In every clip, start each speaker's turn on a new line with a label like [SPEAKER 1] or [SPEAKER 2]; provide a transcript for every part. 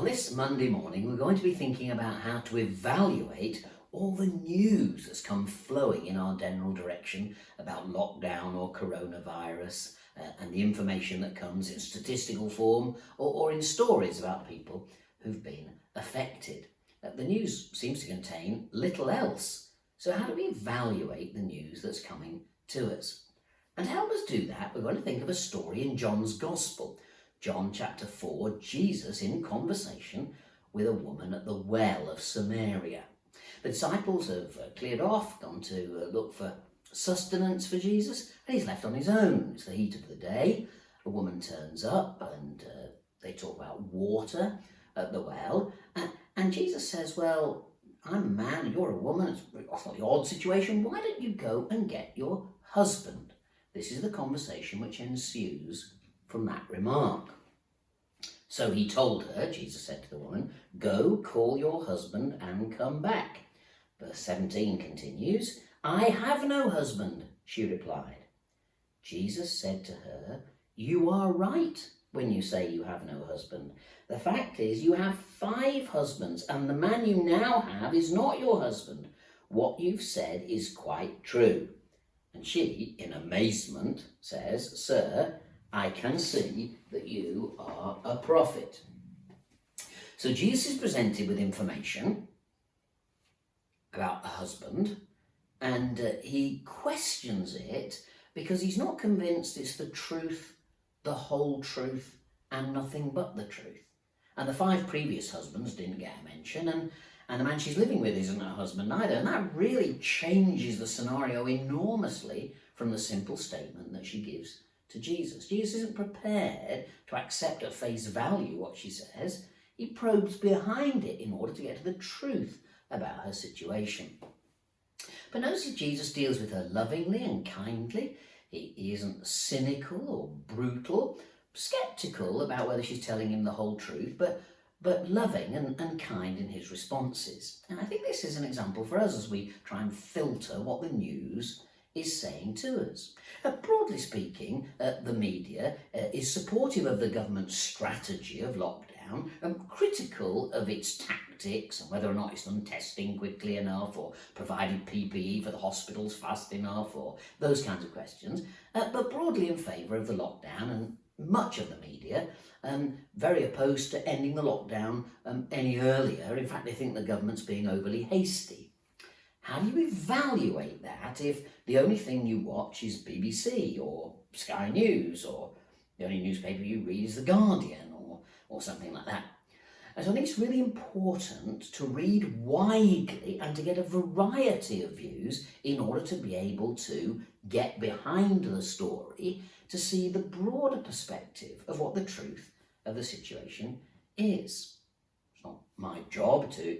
[SPEAKER 1] this Monday morning, we're going to be thinking about how to evaluate all the news that's come flowing in our general direction about lockdown or coronavirus and the information that comes in statistical form or in stories about people who've been affected. The news seems to contain little else. So how do we evaluate the news that's coming to us? And to help us do that, we're going to think of a story in John's Gospel. John chapter 4, Jesus in conversation with a woman at the well of Samaria. The disciples have cleared off, gone to look for sustenance for Jesus, and he's left on his own. It's the heat of the day. A woman turns up and they talk about water at the well. And Jesus says, well, I'm a man and you're a woman. It's not the odd situation. Why don't you go and get your husband? This is the conversation which ensues from that remark. So he told her, Jesus said to the woman, go call your husband and come back. Verse 17 continues, I have no husband, she replied. Jesus said to her, you are right when you say you have no husband. The fact is you have 5 husbands and the man you now have is not your husband. What you've said is quite true. And she, in amazement, says, Sir, I can see that you are a prophet. So Jesus is presented with information about a husband, and he questions it because he's not convinced it's the truth, the whole truth, and nothing but the truth. And the 5 previous husbands didn't get a mention, and the man she's living with isn't her husband either. And that really changes the scenario enormously from the simple statement that she gives to Jesus. Jesus isn't prepared to accept at face value what she says. He probes behind it in order to get to the truth about her situation. But notice that Jesus deals with her lovingly and kindly. He isn't cynical or brutal, sceptical about whether she's telling him the whole truth, but loving and kind in his responses. And I think this is an example for us as we try and filter what the news is saying to us. Broadly speaking, the media is supportive of the government's strategy of lockdown and critical of its tactics and whether or not it's done testing quickly enough or provided PPE for the hospitals fast enough or those kinds of questions, but broadly in favour of the lockdown, and much of the media very opposed to ending the lockdown any earlier. In fact, they think the government's being overly hasty. How do you evaluate that if the only thing you watch is BBC or Sky News, or the only newspaper you read is The Guardian or something like that? And so I think it's really important to read widely and to get a variety of views in order to be able to get behind the story, to see the broader perspective of what the truth of the situation is. It's not my job to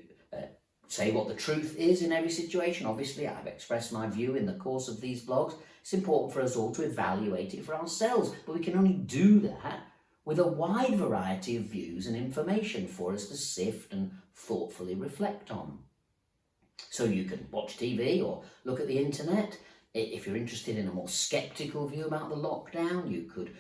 [SPEAKER 1] say what the truth is in every situation. Obviously, I've expressed my view in the course of these blogs. It's important for us all to evaluate it for ourselves, but we can only do that with a wide variety of views and information for us to sift and thoughtfully reflect on. So you can watch TV or look at the internet. If you're interested in a more sceptical view about the lockdown, you could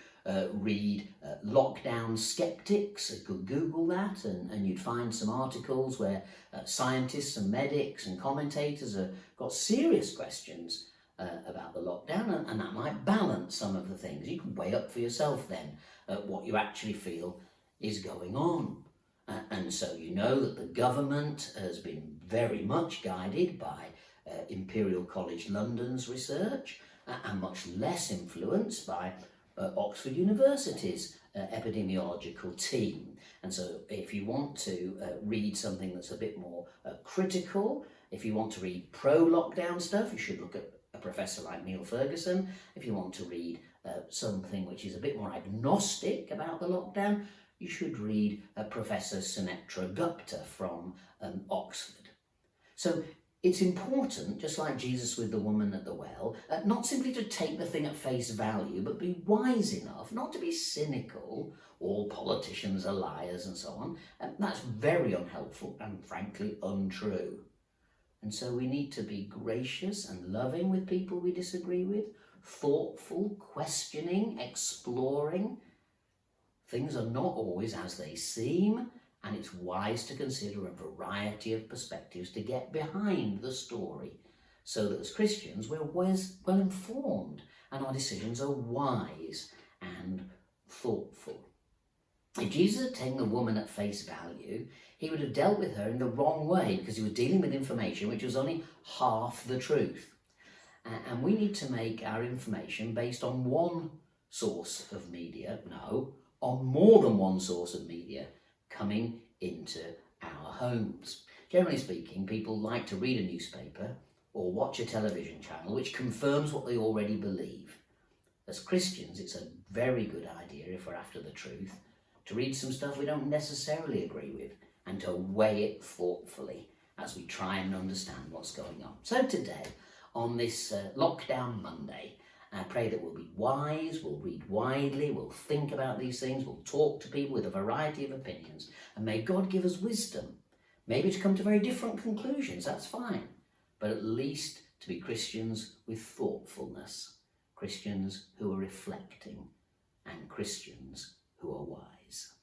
[SPEAKER 1] read Lockdown Skeptics. You could Google that and you'd find some articles where scientists and medics and commentators have got serious questions about the lockdown, and that might balance some of the things. You can weigh up for yourself then what you actually feel is going on. And so you know that the government has been very much guided by Imperial College London's research and much less influenced by Oxford University's epidemiological team. And so if you want to read something that's a bit more critical, if you want to read pro-lockdown stuff, you should look at a professor like Neil Ferguson. If you want to read something which is a bit more agnostic about the lockdown, you should read Professor Sunetra Gupta from Oxford. So it's important, just like Jesus with the woman at the well, not simply to take the thing at face value, but be wise enough not to be cynical. All politicians are liars and so on. That's very unhelpful and frankly untrue. And so we need to be gracious and loving with people we disagree with, thoughtful, questioning, exploring. Things are not always as they seem, and it's wise to consider a variety of perspectives to get behind the story, so that as Christians we're well informed and our decisions are wise and thoughtful. If Jesus had taken the woman at face value, he would have dealt with her in the wrong way, because he was dealing with information which was only half the truth. And we need to make our information based on one source of media, no, on more than one source of media coming into our homes. Generally speaking, people like to read a newspaper or watch a television channel which confirms what they already believe. As Christians, it's a very good idea, if we're after the truth, to read some stuff we don't necessarily agree with and to weigh it thoughtfully as we try and understand what's going on. So today, on this lockdown Monday, I pray that we'll be wise, we'll read widely, we'll think about these things, we'll talk to people with a variety of opinions, and may God give us wisdom, maybe to come to very different conclusions, that's fine, but at least to be Christians with thoughtfulness, Christians who are reflecting, and Christians who are wise.